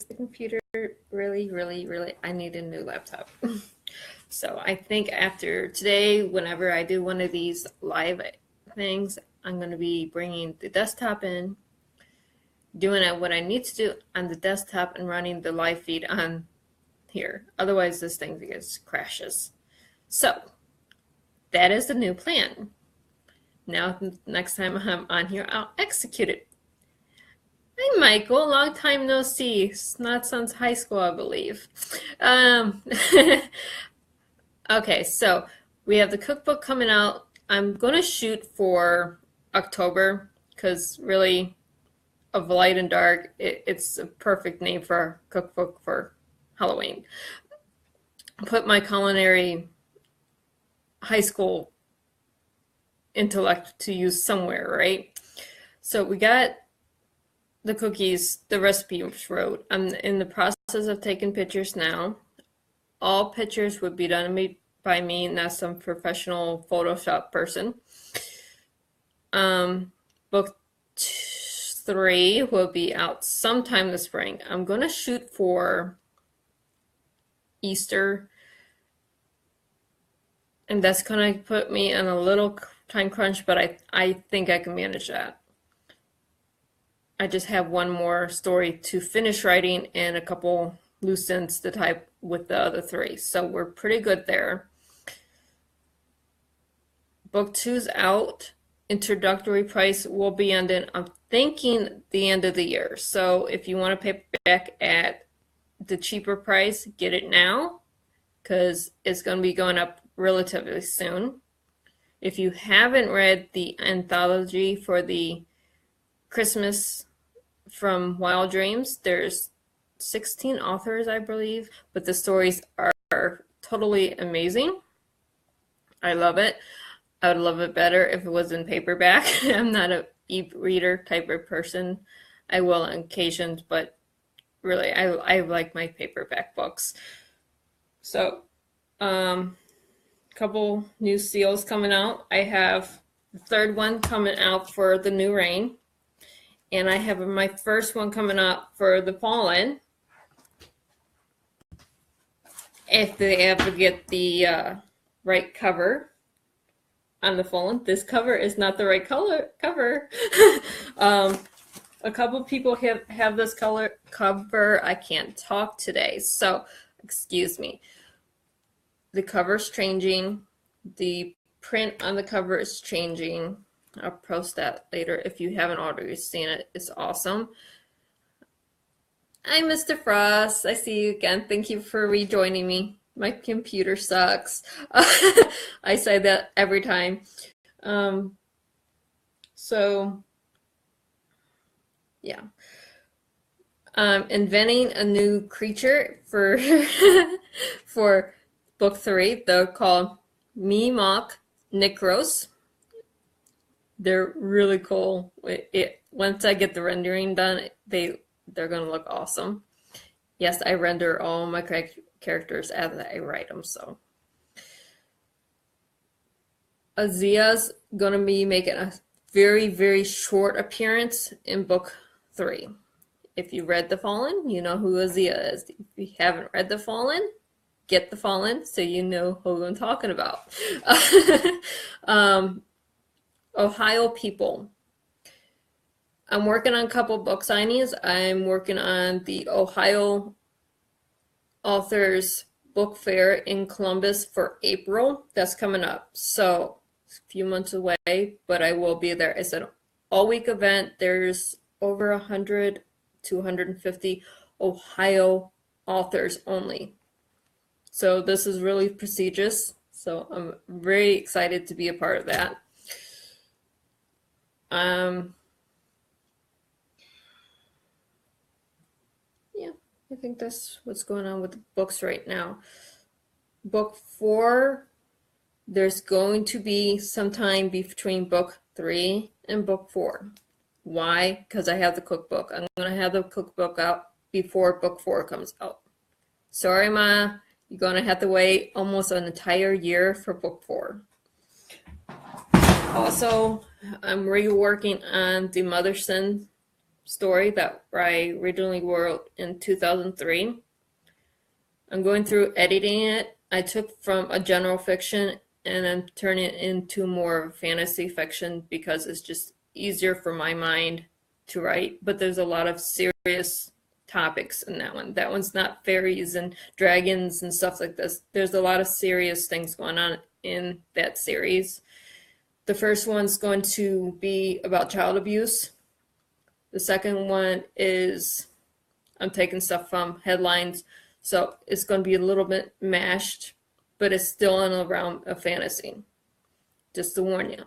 the computer really, I need a new laptop. So I think after today, whenever I do one of these live things, I'm going to be bringing the desktop in, doing what I need to do on the desktop and running the live feed on here. Otherwise, this thing just crashes. So that is the new plan. Now, next time I'm on here, I'll execute it. Hi, Michael. Long time no see. Not since high school, I believe. Okay, so we have the cookbook coming out. I'm going to shoot for October because really, of light and dark, it's a perfect name for a cookbook for Halloween. Put my culinary high school intellect to use somewhere, right? So we got the cookies, the recipe was wrote. I'm in the process of taking pictures now. All pictures would be done by me, not some professional Photoshop person. Book 3 will be out sometime this spring. I'm going to shoot for Easter, and that's going to put me on a little time crunch, but I think I can manage that. I just have one more story to finish writing and a couple loose ends to type with the other 3. So we're pretty good there. Book 2's out. Introductory price will be on I'm thinking the end of the year. So if you want a paperback at the cheaper price, get it now because it's going to be going up relatively soon. If you haven't read the anthology for the Christmas from Wild Dreams, there's 16 authors, I believe, but the stories are totally amazing. I love it. I would love it better if it was in paperback. I'm not a e-reader type of person. I will on occasions, but really, I like my paperback books. So, couple new seals coming out. I have the 3rd one coming out for The New Reign. And I have my first one coming up for The Fallen. If they ever get the right cover on The Fallen. This cover is not the right cover. A couple people have this cover. I can't talk today, so excuse me. The cover's changing. The print on the cover is changing. I'll post that later if you haven't already seen it. It's awesome. Hi, Mr. Frost. I see you again. Thank you for rejoining me. My computer sucks. I say that every time. So, yeah. Inventing a new creature for for book 3. They're called Memock Necros. They're really cool. Once I get the rendering done, they're gonna look awesome. Yes, I render all my characters as I write them. So Azia's gonna be making a very short appearance in book 3. If you read The Fallen, you know who Azia is. If you haven't read The Fallen, get The Fallen so you know who I'm talking about. Ohio People. I'm working on a couple book signings. I'm working on the Ohio Authors Book Fair in Columbus for April. That's coming up. So it's a few months away, but I will be there. It's an all-week event. There's over 100 to 150 Ohio authors only. So this is really prestigious. So I'm very excited to be a part of that. Yeah, I think that's what's going on with the books right now. Book 4, there's going to be some time between book 3 and book 4. Why? Because I have the cookbook. I'm going to have the cookbook out before book 4 comes out. Sorry, Ma, you're going to have to wait almost an entire year for book 4. Also, I'm reworking on the Motherson story that I originally wrote in 2003. I'm going through editing it. I took from a general fiction and I'm turning it into more fantasy fiction because it's just easier for my mind to write. But there's a lot of serious topics in that one. That one's not fairies and dragons and stuff like this. There's a lot of serious things going on in that series. The first one's going to be about child abuse. The second one is I'm taking stuff from headlines, so it's going to be a little bit mashed, but it's still in the realm of fantasy. Just to warn you.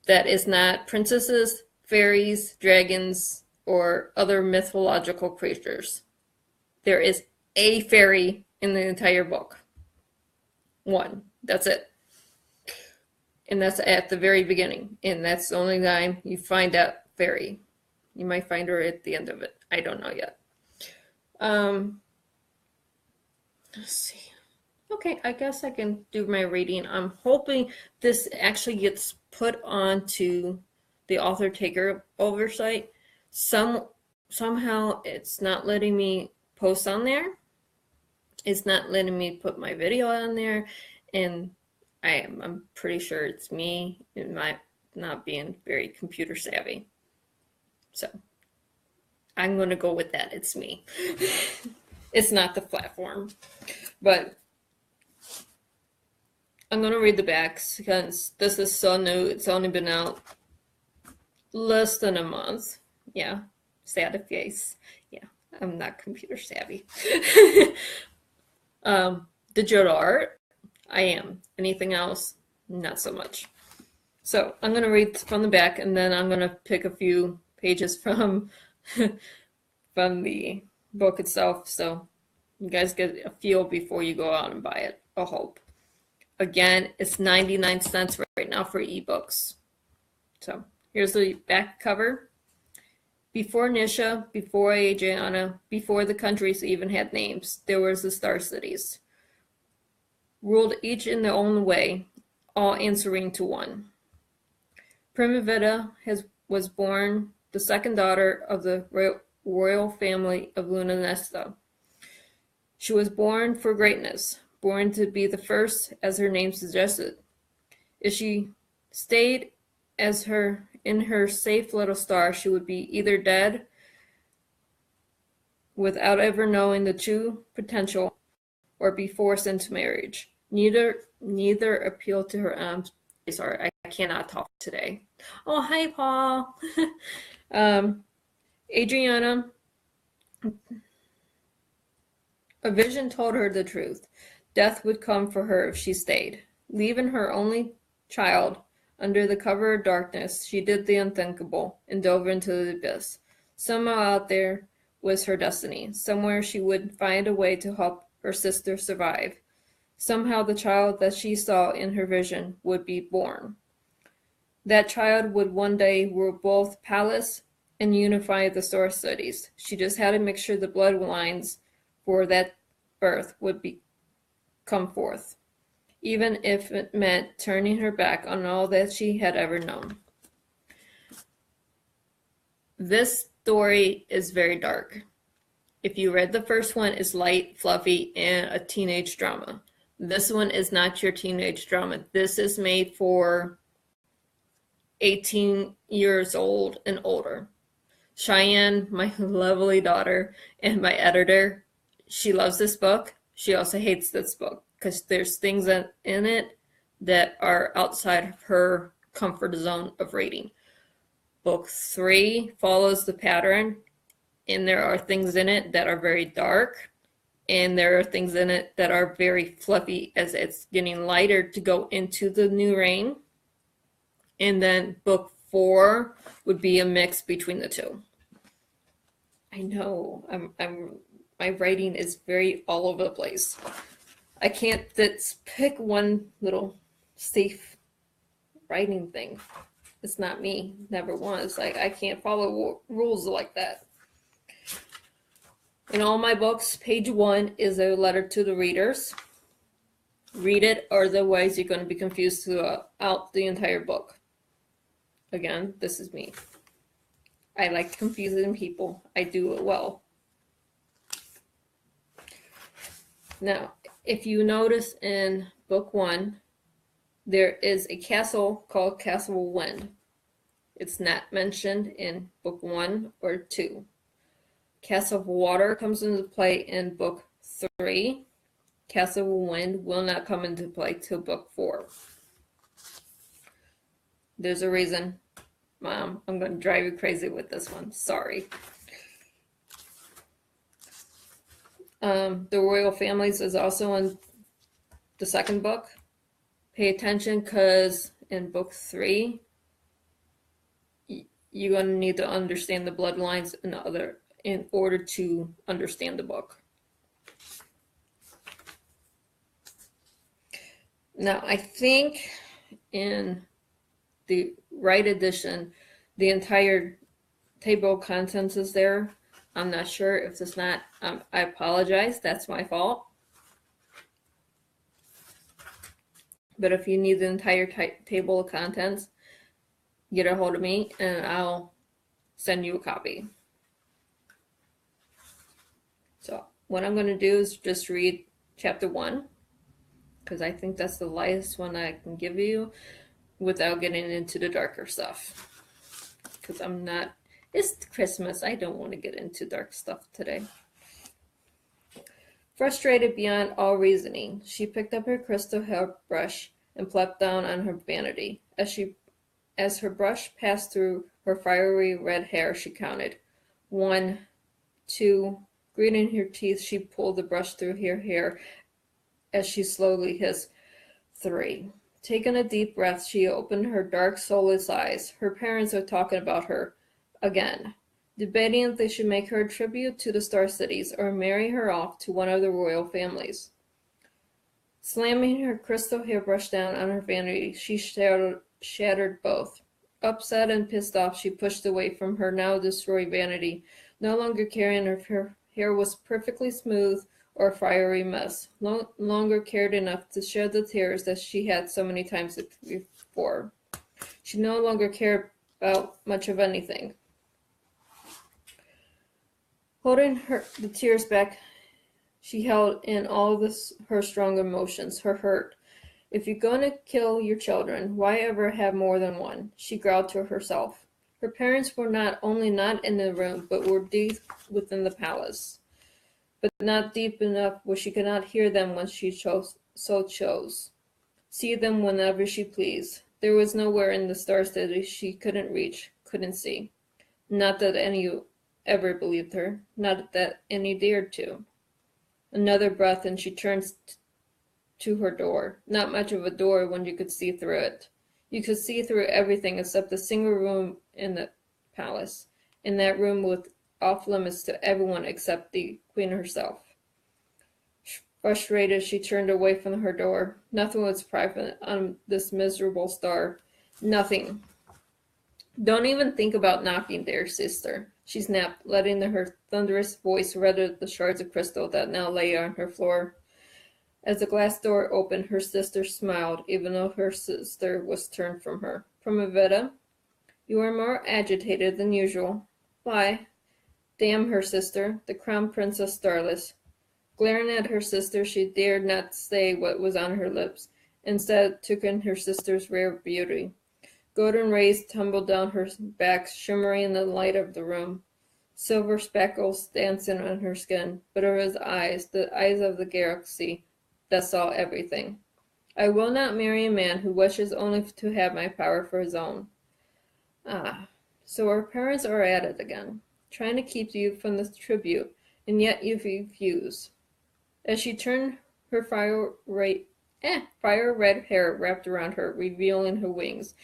That is not princesses, fairies, dragons, or other mythological creatures. There is a fairy in the entire book. One. That's it. And that's at the very beginning. And that's the only time you find that fairy. You might find her at the end of it. I don't know yet. Let's see. Okay, I guess I can do my reading. I'm hoping this actually gets put onto the author taker oversight. Somehow it's not letting me post on there. It's not letting me put my video on there, and I'm pretty sure it's me and my not being very computer savvy. So I'm going to go with that. It's me. It's not the platform. But I'm going to read the backs because this is so new. It's only been out less than a month. Yeah, sad face. Yeah, I'm not computer savvy. Digital art, I am. Anything else, not so much. So I'm going to read from the back, and then I'm going to pick a few pages from the book itself, so you guys get a feel before you go out and buy it. I hope. Again, it's 99 cents right now for ebooks. So here's the back cover. Before Nisha, before Adriana, before the countries even had names, there was the Star Cities, ruled each in their own way, all answering to one. Primavera was born the second daughter of the royal family of Lunanesta. She was born for greatness, born to be the first, as her name suggested. If she stayed in her safe little star, she would be either dead without ever knowing the true potential, or be forced into marriage. Neither appealed to her. Sorry, I cannot talk today. Oh, hi, Paul. Adriana, a vision told her the truth. Death would come for her if she stayed. Leaving her only child under the cover of darkness, she did the unthinkable and dove into the abyss. Somehow out there was her destiny. Somewhere she would find a way to help her sister survive. Somehow the child that she saw in her vision would be born. That child would one day rule both palace and unify the Star Cities. She just had to make sure the bloodlines for that birth would come forth, even if it meant turning her back on all that she had ever known. This story is very dark. If you read the first one, it's light, fluffy, and a teenage drama. This one is not your teenage drama. This is made for 18 years old and older. Cheyenne, my lovely daughter, and my editor, she loves this book. She also hates this book because there's things in it that are outside of her comfort zone of reading. Book 3 follows the pattern, and there are things in it that are very dark, and there are things in it that are very fluffy as it's getting lighter to go into the new reign. And then book 4 would be a mix between the two. I know, my writing is very all over the place. I can't pick one little safe writing thing. It's not me, never was. Like, I can't follow rules like that. In all my books, page 1 is a letter to the readers. Read it, or otherwise you're going to be confused throughout the entire book. Again, this is me. I like confusing people. I do it well. Now, if you notice in book 1, there is a castle called Castle Wind. It's not mentioned in book 1 or 2. Castle Water comes into play in book 3. Castle Wind will not come into play till book 4. There's a reason. Mom, I'm going to drive you crazy with this one. Sorry. The royal families is also in the second book. Pay attention because in book 3, you're going to need to understand the bloodlines in order to understand the book. Now, I think in the right edition, the entire table of contents is there. I'm not sure if it's not. I apologize. That's my fault. But if you need the entire table of contents, get a hold of me and I'll send you a copy. So what I'm going to do is just read chapter 1, because I think that's the lightest one I can give you without getting into the darker stuff. Because it's Christmas. I don't want to get into dark stuff today. Frustrated beyond all reasoning, she picked up her crystal hairbrush and plucked down on her vanity. As her brush passed through her fiery red hair, she counted. 1, 2. Gritting her teeth, she pulled the brush through her hair as she slowly hissed. 3. Taking a deep breath, she opened her dark, soulless eyes. Her parents are talking about her again, debating if they should make her a tribute to the Star Cities or marry her off to one of the royal families. Slamming her crystal hairbrush down on her vanity, she shattered both. Upset and pissed off, she pushed away from her now destroyed vanity, no longer caring if her hair was perfectly smooth or a fiery mess, no longer cared enough to shed the tears that she had so many times before. She no longer cared about much of anything. Holding the tears back, she held in all her strong emotions, her hurt. If you're going to kill your children, why ever have more than one? She growled to herself. Her parents were not only not in the room, but were deep within the palace. But not deep enough where she could not hear them when she chose. See them whenever she pleased. There was nowhere in the Star City she couldn't reach, couldn't see. Not that any ever believed her, not that any dared to. Another breath and she turned to her door. Not much of a door when you could see through it. You could see through everything except a single room in the palace. In that room was off limits to everyone except the queen herself. Frustrated, she turned away from her door. Nothing was private on this miserable star. Nothing. Don't even think about knocking, dear sister, she snapped, letting her thunderous voice rattle the shards of crystal that now lay on her floor. As the glass door opened, her sister smiled, even though her sister was turned from her. Primavera, you are more agitated than usual. Why? Damn her sister, the crown princess Starless. Glaring at her sister, she dared not say what was on her lips. Instead, took in her sister's rare beauty. Golden rays tumbled down her back, shimmering in the light of the room. Silver speckles dancing on her skin, but her eyes, the eyes of the galaxy, that saw everything. I will not marry a man who wishes only to have my power for his own. Ah, so our parents are at it again, trying to keep you from the tribute, and yet you refuse. As she turned, her fire red hair wrapped around her, revealing her wings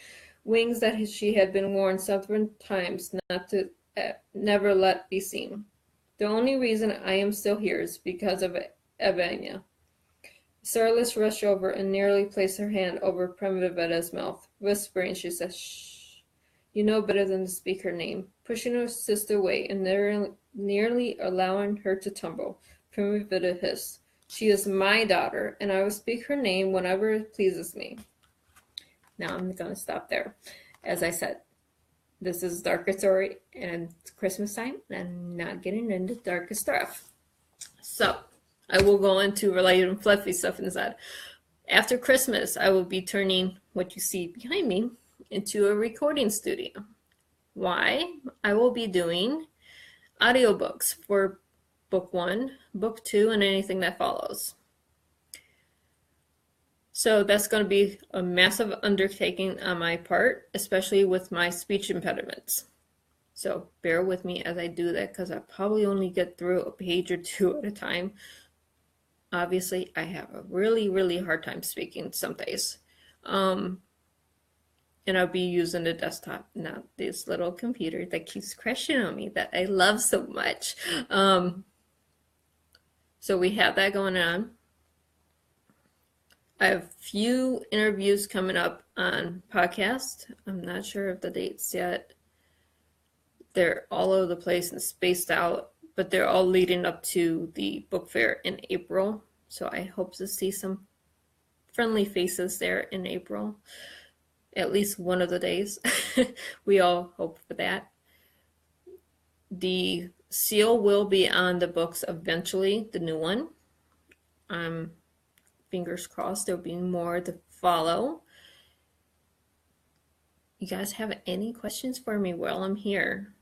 that she had been worn several times not to never let be seen. The only reason I am still here is because of Evania. Starless rushed over and nearly placed her hand over Primavera's mouth. Whispering, she said, "Shh. You know better than to speak her name." Pushing her sister away and nearly allowing her to tumble, Primavera hissed, "She is my daughter, and I will speak her name whenever it pleases me." Now I'm going to stop there. As I said, This is darker story and it's Christmas time. I'm not getting into darker stuff. So I will go into related and fluffy stuff inside. After Christmas, I will be turning what you see behind me into a recording studio. Why? I will be doing audiobooks for book 1, book 2, and anything that follows. So that's going to be a massive undertaking on my part, especially with my speech impediments. So bear with me as I do that because I probably only get through a page or two at a time. Obviously, I have a really, really hard time speaking some days. And I'll be using the desktop, not this little computer that keeps crashing on me that I love so much. So we have that going on. I have a few interviews coming up on podcast. I'm not sure of the dates yet. They're all over the place and spaced out, but they're all leading up to the book fair in April. So I hope to see some friendly faces there in April, at least one of the days. We all hope for that. The seal will be on the books eventually, the new one. Fingers crossed there'll be more to follow. You guys have any questions for me while I'm here?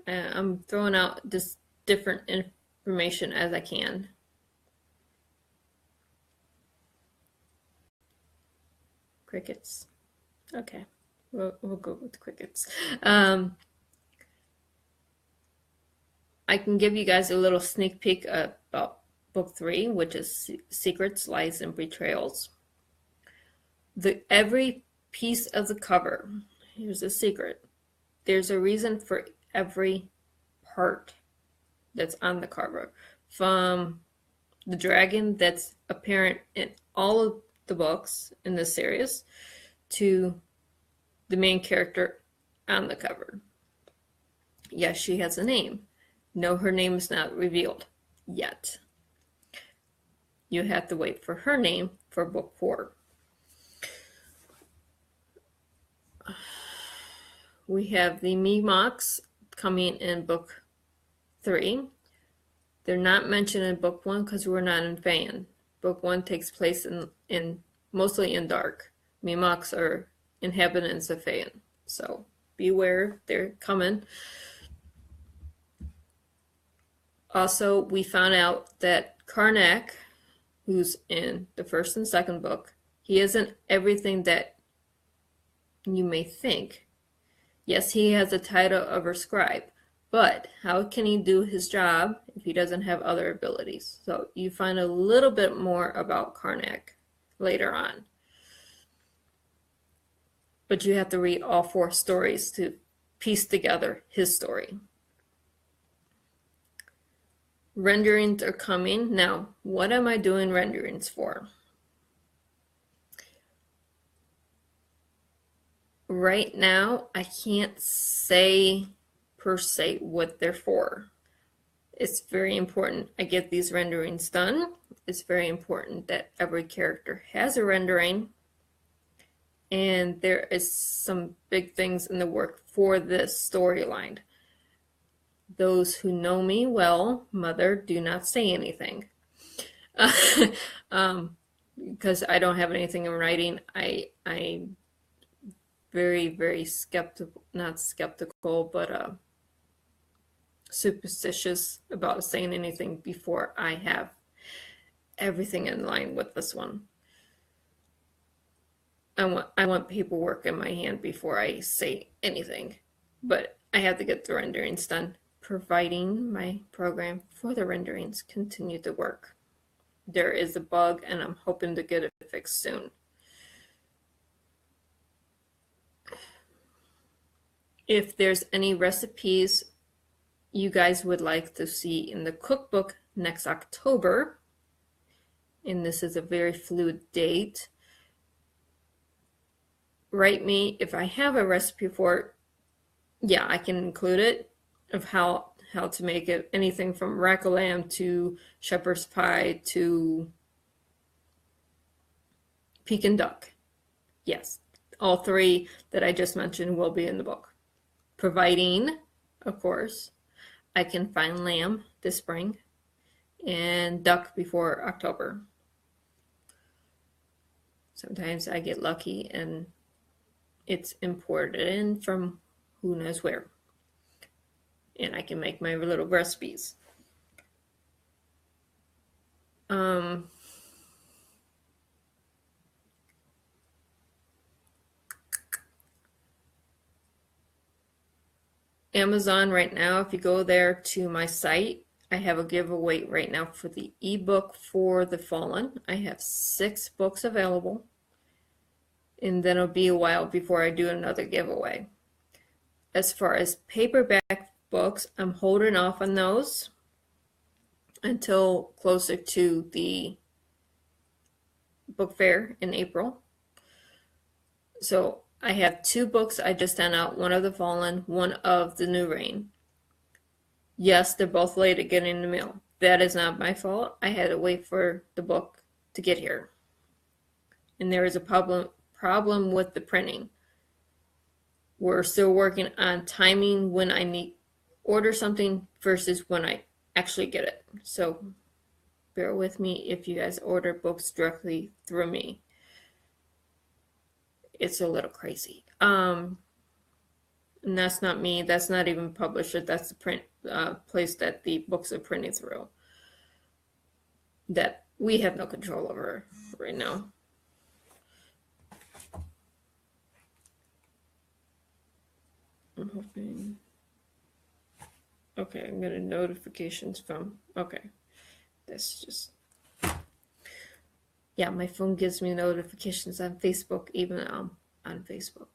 I'm throwing out just different information as I can. Crickets. Okay, we'll go with crickets. I can give you guys a little sneak peek about book 3, which is Secrets, Lies, and Betrayals. Every piece of the cover, here's a secret. There's a reason for every part that's on the cover. From the dragon that's apparent in all of the books in this series to the main character on the cover. Yes, she has a name. No, her name is not revealed yet. You have to wait for her name for book 4. We have the Memox coming in book 3. They're not mentioned in book 1 because we're not in Fan. Book 1 takes place in mostly in dark. Memox are inhabitants of Fan. So beware, they're coming. Also, we found out that Karnak, who's in the first and second book, he isn't everything that you may think. Yes, he has the title of a scribe, but how can he do his job if he doesn't have other abilities? So you find a little bit more about Karnak later on. But you have to read all 4 stories to piece together his story. Renderings are coming. Now, what am I doing renderings for? Right now, I can't say per se what they're for. It's very important I get these renderings done. It's very important that every character has a rendering. And there is some big things in the work for this storyline. Those who know me well, Mother, do not say anything. Because I don't have anything in writing. I'm very, very skeptical, not skeptical, but superstitious about saying anything before I have everything in line with this one. I want paperwork in my hand before I say anything, but I have to get the renderings done, providing my program for the renderings continue to work. There is a bug, and I'm hoping to get it fixed soon. If there's any recipes you guys would like to see in the cookbook next October, and this is a very fluid date, write me. If I have a recipe for it, yeah, I can include it, of how to make it, anything from rack of lamb to shepherd's pie to pecan duck. Yes, all 3 that I just mentioned will be in the book. providing, of course, I can find lamb this spring and duck before October. Sometimes I get lucky and it's imported in from who knows where. And I can make my little recipes. Amazon right now, if you go there to my site, I have a giveaway right now for the ebook for The Fallen. I have 6 books available, and then it'll be a while before I do another giveaway. As far as paperback books, I'm holding off on those until closer to the book fair in April. So I have 2 books I just sent out, one of The Fallen, one of The New Reign. Yes, they're both late at getting in the mail. That is not my fault. I had to wait for the book to get here. And there is a problem with the printing. We're still working on timing when I need order something versus when I actually get it. So bear with me if you guys order books directly through me. It's a little crazy. And that's not me. That's not even publisher. That's the print place that the books are printed through. That we have no control over right now. I'm hoping. Okay, I'm getting notifications from. Okay, that's just. Yeah, my phone gives me notifications on Facebook, even on Facebook.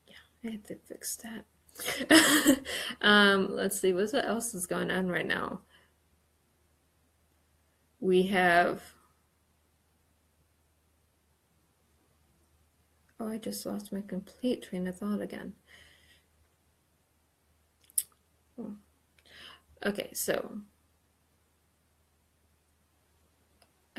Yeah, I have to fix that. Let's see, what else is going on right now? We have. Oh, I just lost my complete train of thought again. Oh. Okay, so.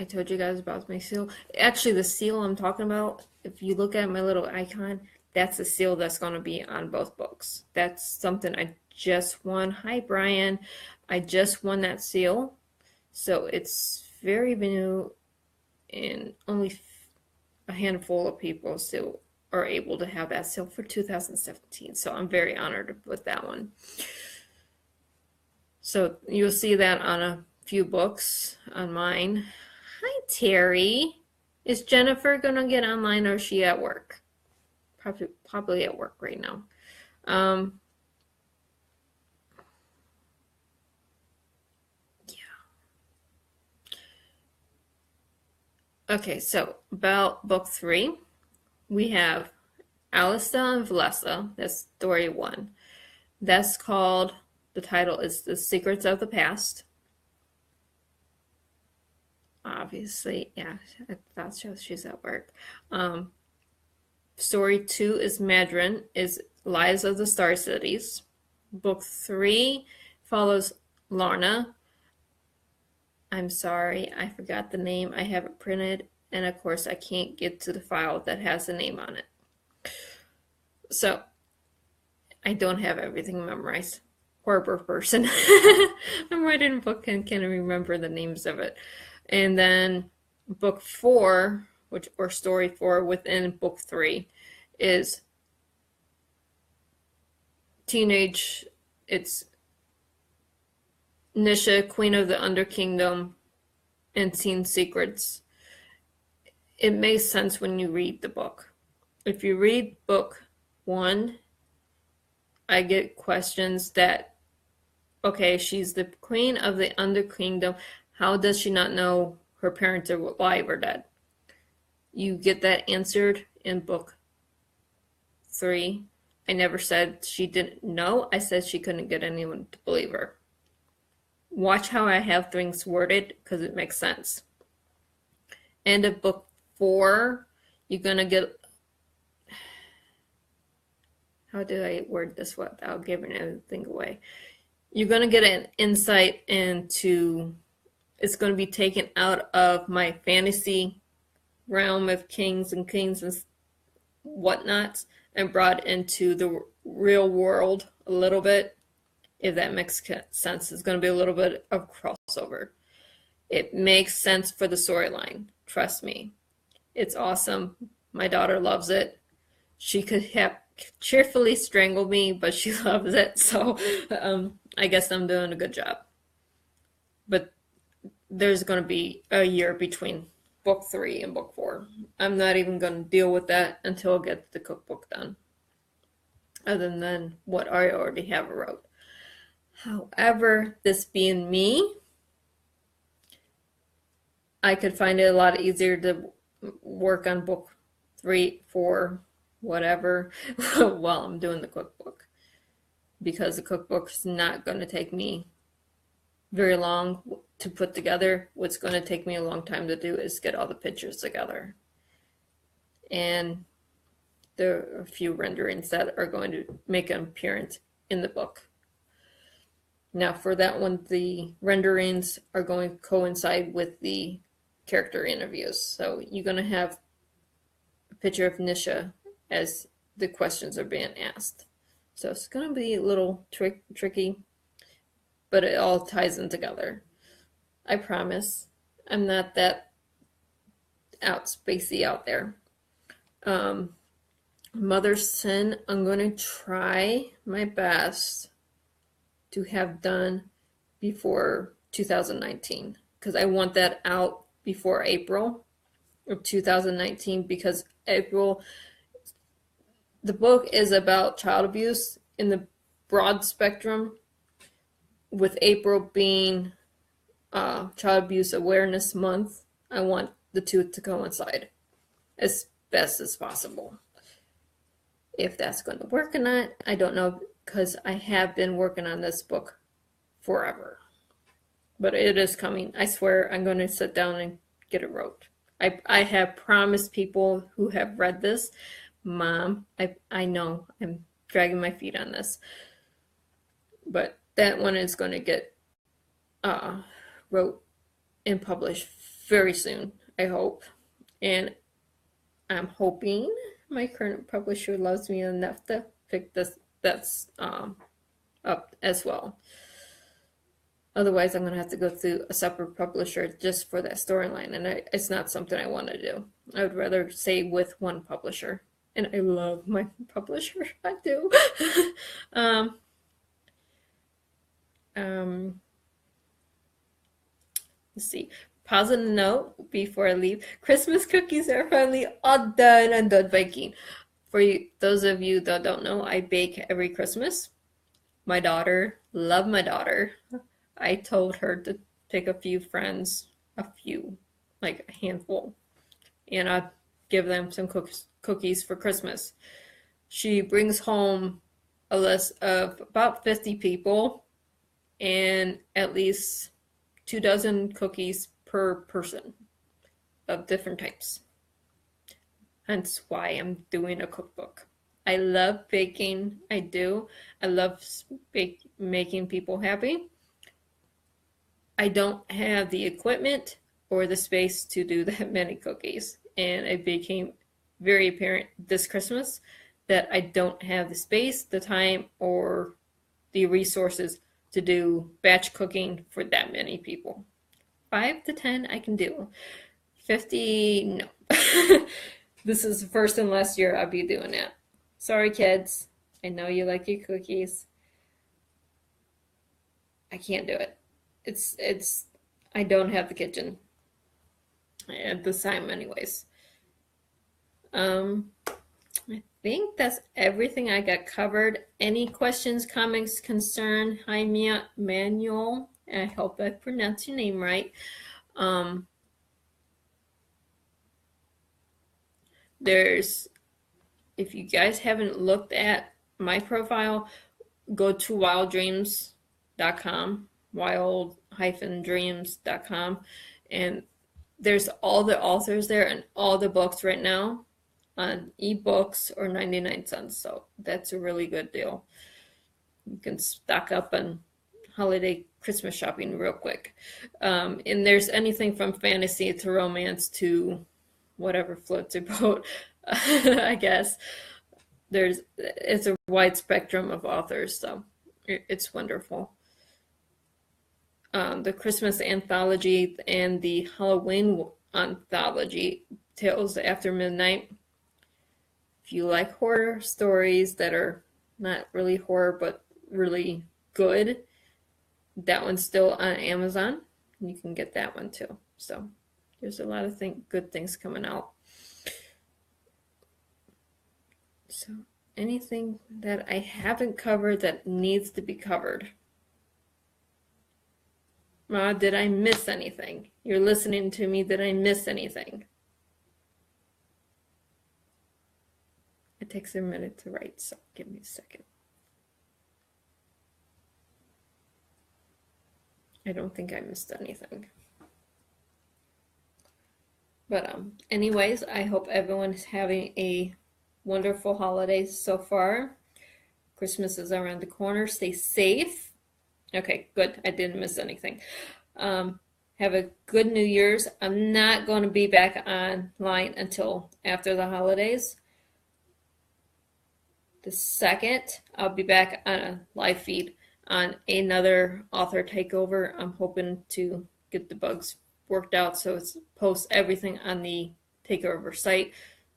I told you guys about my seal. Actually, the seal I'm talking about, if you look at my little icon, that's the seal that's going to be on both books. That's something I just won. Hi, Brian. I just won that seal. So it's very new, and only a handful of people still are able to have that seal for 2017. So I'm very honored with that one. So you'll see that on a few books on mine. Hi, Terry. Is Jennifer going to get online or is she at work? Probably at work right now. Yeah. Okay, so about book 3, we have Alista and Valessa. That's story 1. That's called, the title is The Secrets of the Past. Obviously, yeah, I thought she's at work. Story 2 is Madrin, is Lives of the Star Cities. Book 3 follows Larna. I'm sorry, I forgot the name. I have it printed, and of course I can't get to the file that has the name on it. So, I don't have everything memorized. Horrible person. I'm writing a book and can't remember the names of it. And then book 4, or story 4 within book 3, is teenage. It's Nisha, Queen of the Under Kingdom, and Teen Secrets. It makes sense when you read the book. If you read book 1, I get questions that, okay, she's the Queen of the Under Kingdom. How does she not know her parents are alive or dead? You get that answered in book 3. I never said she didn't know. I said she couldn't get anyone to believe her. Watch how I have things worded because it makes sense. End of book 4, you're going to get... How do I word this without giving anything away? You're going to get an insight into... It's going to be taken out of my fantasy realm of kings and queens and whatnot and brought into the real world a little bit, if that makes sense. It's going to be a little bit of crossover. It makes sense for the storyline. Trust me. It's awesome. My daughter loves it. She could have cheerfully strangled me, but she loves it. So I guess I'm doing a good job. But there's going to be a year between book 3 and book 4. I'm not even going to deal with that until I get the cookbook done, other than what I already have wrote. However, this being me, I could find it a lot easier to work on book 3, 4, whatever, while I'm doing the cookbook, because the cookbook's not going to take me very long to put together. What's going to take me a long time to do is get all the pictures together. And there are a few renderings that are going to make an appearance in the book. Now for that one, the renderings are going to coincide with the character interviews. So you're going to have a picture of Nisha as the questions are being asked. So it's going to be a little tricky, but it all ties in together. I promise. I'm not that spacey out there. Mother's Sin, I'm going to try my best to have done before 2019, because I want that out before April of 2019, because April, the book is about child abuse in the broad spectrum, with April being Child Abuse Awareness Month. I want the two to coincide as best as possible. If that's going to work or not, I don't know, because I have been working on this book forever. But it is coming. I swear I'm going to sit down and get it wrote. I have promised people who have read this, Mom, I know I'm dragging my feet on this, but that one is going to get wrote and published very soon, I hope. And I'm hoping my current publisher loves me enough to pick that's up as well. Otherwise, I'm going to have to go through a separate publisher just for that storyline, and it's not something I want to do. I would rather stay with one publisher, and I love my publisher. I do. Let's see. Positive note before I leave. Christmas cookies are finally all done. I'm done baking. For you, those of you that don't know, I bake every Christmas. My daughter, love my daughter. I told her to pick a few friends, like a handful, and I'd give them some cookies for Christmas. She brings home a list of about 50 people and at least 24 cookies per person of different types. Hence why I'm doing a cookbook. I love baking. I do. I love making people happy. I don't have the equipment or the space to do that many cookies. And it became very apparent this Christmas that I don't have the space, the time, or the resources to do batch cooking for that many people. 5 to 10 I can do. 50, no. This is the first and last year I'll be doing that. Sorry, kids. I know you like your cookies. I can't do it. I don't have the kitchen at this time anyways. I think that's everything I got covered. Any questions, comments, concern? Hi, Manuel. I hope I pronounced your name right. If you guys haven't looked at my profile, go to wilddreams.com, wild-dreams.com, and there's all the authors there and all the books right now on ebooks or 99 cents. So that's a really good deal. You can stock up on holiday Christmas shopping real quick. And there's anything from fantasy to romance to whatever floats your boat, I guess. It's a wide spectrum of authors, so it's wonderful. The Christmas anthology and the Halloween anthology, Tales After Midnight. If you like horror stories that are not really horror but really good, that one's still on Amazon. You can get that one too. So there's a lot of good things coming out. So anything that I haven't covered that needs to be covered? Ma, did I miss anything? You're listening to me. Did I miss anything? It takes a minute to write, so give me a second. I don't think I missed anything. But anyways, I hope everyone is having a wonderful holiday so far. Christmas is around the corner. Stay safe. Okay, good. I didn't miss anything. Have a good New Year's. I'm not going to be back online until after the holidays. The 2nd, I'll be back on a live feed on another author takeover. I'm hoping to get the bugs worked out so it's posts everything on the takeover site,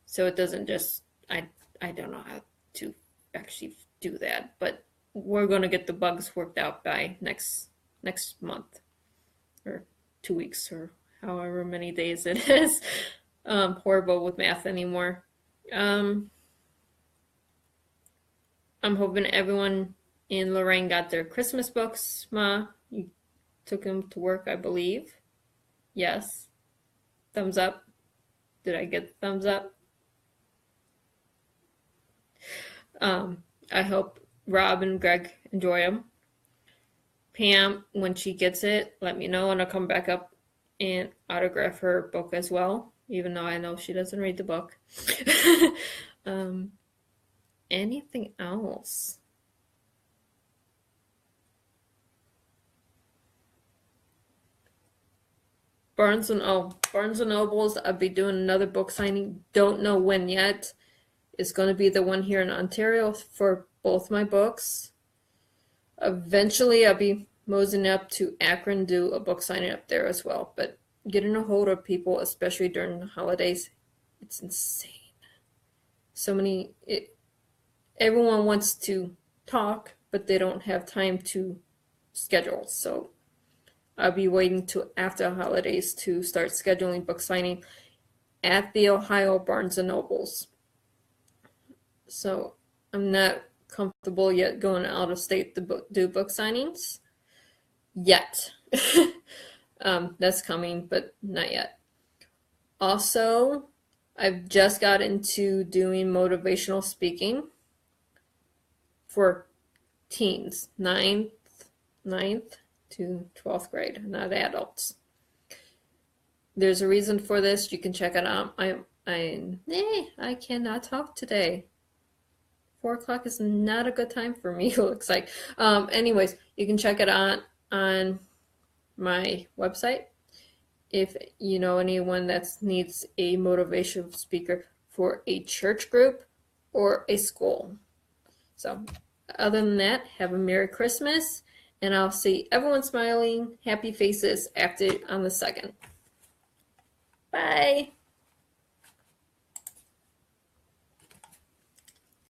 so it doesn't just I don't know how to actually do that, but we're going to get the bugs worked out by next month or 2 weeks or however many days it is. Horrible with math anymore. I'm hoping everyone in Lorraine got their Christmas books. Ma, you took them to work, I believe. Yes. Thumbs up. Did I get the thumbs up? I hope Rob and Greg enjoy them. Pam, when she gets it, let me know and I'll come back up and autograph her book as well, even though I know she doesn't read the book. Anything else? Barnes and Nobles, I'll be doing another book signing. Don't know when yet. It's going to be the one here in Ontario for both my books. Eventually, I'll be moseying up to Akron, do a book signing up there as well. But getting a hold of people, especially during the holidays, it's insane. Everyone wants to talk, but they don't have time to schedule. So I'll be waiting till after the holidays to start scheduling book signing at the Ohio Barnes and Nobles. So I'm not comfortable yet going out of state to do book signings yet. That's coming, but not yet. Also, I've just got into doing motivational speaking for teens, 9th to 12th grade, not adults. There's a reason for this. You can check it out. I cannot talk today. 4 o'clock is not a good time for me, it looks like. Anyways, you can check it out on my website. If you know anyone that needs a motivational speaker for a church group or a school. So, other than that, have a Merry Christmas, and I'll see everyone smiling, happy faces on the 2nd. Bye.